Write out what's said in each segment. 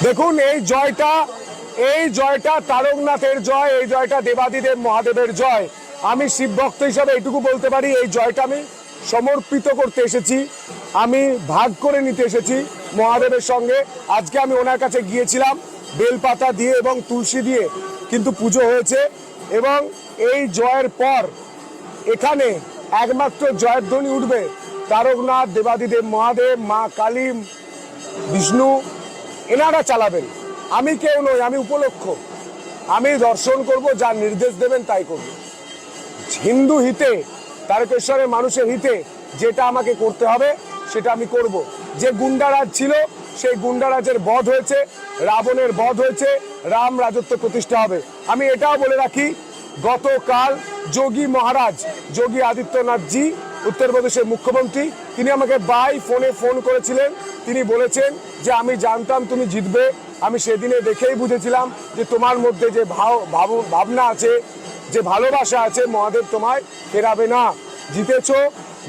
দেখুন, এই জয়টা তারকনাথের জয়, এই জয়টা দেবাদিদেব মহাদেবের জয়। আমি শিব ভক্ত হিসাবে এটুকু বলতে পারি, এই জয়টা আমি সমর্পিত করতে এসেছি, আমি ভাগ করে নিতে এসেছি মহাদেবের সঙ্গে। আজকে আমি ওনার কাছে গিয়েছিলাম বেলপাতা দিয়ে এবং তুলসী দিয়ে, কিন্তু পুজো হয়েছে। এবং এই জয়ের পর এখানে একমাত্র জয়ধ্বনি উঠবে তারকনাথ, দেবাদিদেব মহাদেব, মা কালী, বিষ্ণু, এনারা চালাবেন। আমি কেউ নই, আমি উপলক্ষ। আমি দর্শন করব, যা নির্দেশ দেবেন তাই করব। হিন্দু হিতে, তারকেশ্বরের মানুষের হিতে যেটা আমাকে করতে হবে সেটা আমি করব। যে গুন্ডারাজ ছিল সেই গুন্ডারাজের বধ হয়েছে, রাবণের বধ হয়েছে, রাম রাজত্ব প্রতিষ্ঠা হবে। আমি এটাও বলে রাখি, গতকাল যোগী মহারাজ, যোগী আদিত্যনাথজি, উত্তরপ্রদেশের মুখ্যমন্ত্রী, তিনি আমাকে বাই ফোনে ফোন করেছিলেন। তিনি বলেছেন যে আমি জানতাম তুমি জিতবে, আমি সেদিনে দেখেই বুঝেছিলাম যে তোমার মধ্যে যে ভাবনা আছে, যে ভালোবাসা আছে, মহাদেব তোমায় ফেরাবে না। জিতেছো,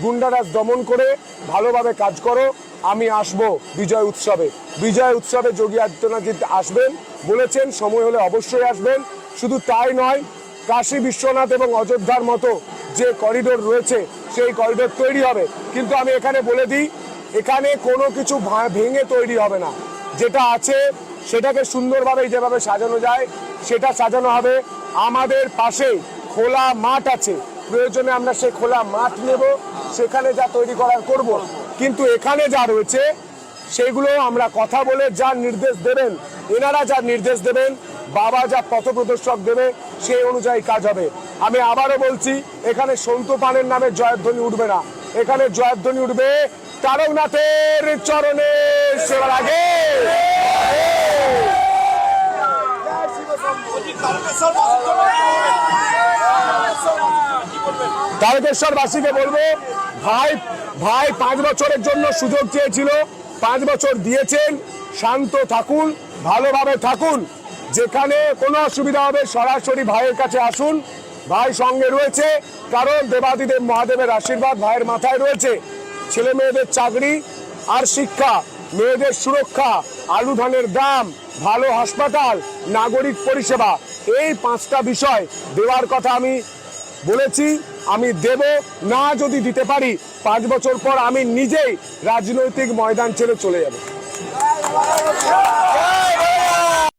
গুন্ডারাজ দমন করে ভালোভাবে কাজ করো। আমি আসব বিজয় উৎসবে। বিজয় উৎসবে যোগী আদিত্যনাথজি আসবেন বলেছেন, সময় হলে অবশ্যই আসবেন। শুধু তাই নয়, কাশী বিশ্বনাথ এবং অযোধ্যার মতো যে করিডোর রয়েছে সেই করিডোর তৈরি হবে। কিন্তু আমি এখানে বলে দিই, এখানে কোনো কিছু ভেঙে তৈরি হবে না। যেটা আছে সেটাকে সুন্দরভাবে যেভাবে সাজানো যায় সেটা সাজানো হবে। আমাদের পাশে খোলা মাঠ আছে, প্রয়োজনে আমরা সেই খোলা মাঠ নেব, সেখানে যা তৈরি করার করব। কিন্তু এখানে যা রয়েছে সেগুলো আমরা কথা বলে যা নির্দেশ দেবেন, এনারা যা নির্দেশ দেবেন, বাবা যা পথ প্রদর্শক দেবে, সেই অনুযায়ী কাজ হবে। আমি আবারও বলছি, এখানে সন্তু পানের নামে জয়ধ্বনি উঠবে না, এখানে জয়ধ্বনি উঠবে তারকনাথের চরণে সেবার আগে। তারকেশ্বরবাসীকে বলবো, ভাই 5 বছরের জন্য সুযোগ চেয়েছিল, 5 বছর দিয়েছেন। শান্ত থাকুন, ভালোভাবে থাকুন। যেখানে কোনো অসুবিধা হবে সরাসরি ভাইয়ের কাছে আসুন, ভাই সঙ্গে রয়েছে। কারণ দেবাদিদেব মহাদেবের আশীর্বাদ ভাইয়ের মাথায় রয়েছে। ছেলে মেয়েদের চাকরি আর শিক্ষা, মেয়েদের সুরক্ষা, আলু ধানের দাম, ভালো হাসপাতাল, নাগরিক পরিষেবা, এই 5টা বিষয় দেওয়ার কথা আমি বলেছি। আমি দেব না, যদি দিতে পারি 5 বছর পর আমি নিজেই রাজনৈতিক ময়দান ছেড়ে চলে যাব।